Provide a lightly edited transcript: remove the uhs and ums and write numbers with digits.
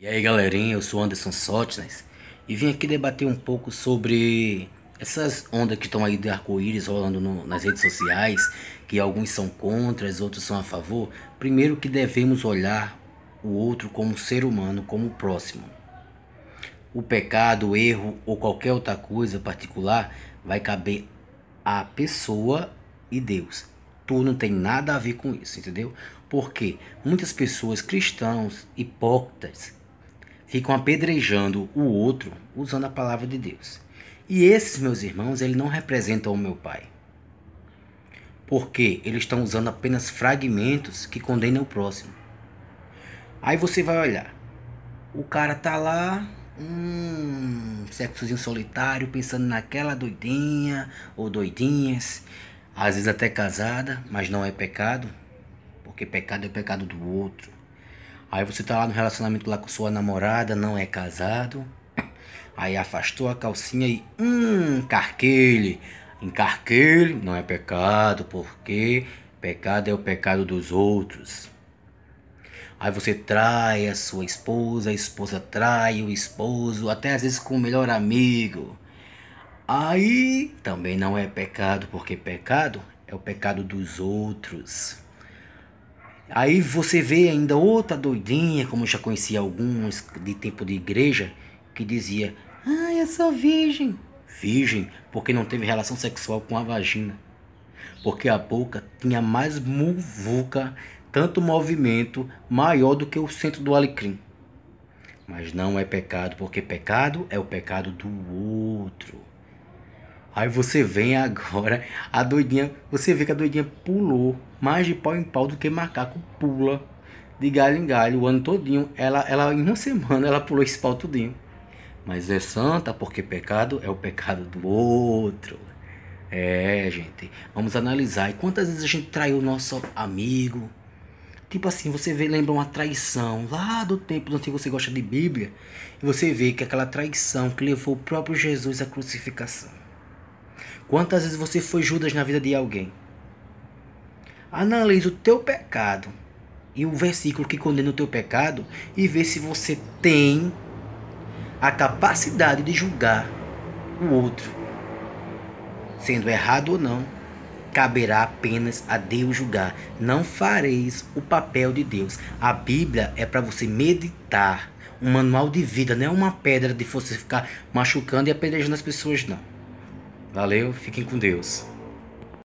E aí galerinha, eu sou Anderson Sotnes e vim aqui debater um pouco sobre essas ondas que estão aí de arco-íris rolando nas redes sociais, que alguns são contra, outros são a favor. Primeiro que devemos olhar o outro como ser humano, como próximo. O pecado, o erro ou qualquer outra coisa particular vai caber à pessoa e Deus. Tu não tem nada a ver com isso, entendeu? Porque muitas pessoas cristãos, hipócritas, ficam apedrejando o outro usando a palavra de Deus. E esses meus irmãos, eles não representam o meu Pai. Porque eles estão usando apenas fragmentos que condenam o próximo. Aí você vai olhar. O cara tá lá, sexozinho solitário, pensando naquela doidinha ou doidinhas. Às vezes até casada, mas não é pecado. Porque pecado é o pecado do outro. Aí você tá lá no relacionamento lá com sua namorada, não é casado. Aí afastou a calcinha e carquele. Encarquele não é pecado, porque pecado é o pecado dos outros. Aí você trai a sua esposa, a esposa trai o esposo, até às vezes com o melhor amigo. Aí também não é pecado, porque pecado é o pecado dos outros. Aí você vê ainda outra doidinha, como eu já conheci alguns de tempo de igreja, que dizia: "Ah, eu sou virgem." Virgem porque não teve relação sexual com a vagina. Porque a boca tinha mais muvuca, tanto movimento maior do que o centro do alecrim. Mas não é pecado, porque pecado é o pecado do outro. Aí você vem agora, a doidinha, você vê que a doidinha pulou mais de pau em pau do que macaco pula de galho em galho o ano todinho. Ela em uma semana ela pulou esse pau tudinho. Mas é santa porque pecado é o pecado do outro. É, gente, vamos analisar. E quantas vezes a gente traiu o nosso amigo? Tipo assim, você vê, lembra uma traição lá do tempo do que você gosta de Bíblia, e você vê que aquela traição que levou o próprio Jesus à crucificação. Quantas vezes você foi Judas na vida de alguém? Analise o teu pecado e o versículo que condena o teu pecado e vê se você tem a capacidade de julgar o outro. Sendo errado ou não, caberá apenas a Deus julgar. Não fareis o papel de Deus. A Bíblia é para você meditar. Um manual de vida, não é uma pedra de você ficar machucando e apedrejando as pessoas, não. Valeu, fiquem com Deus.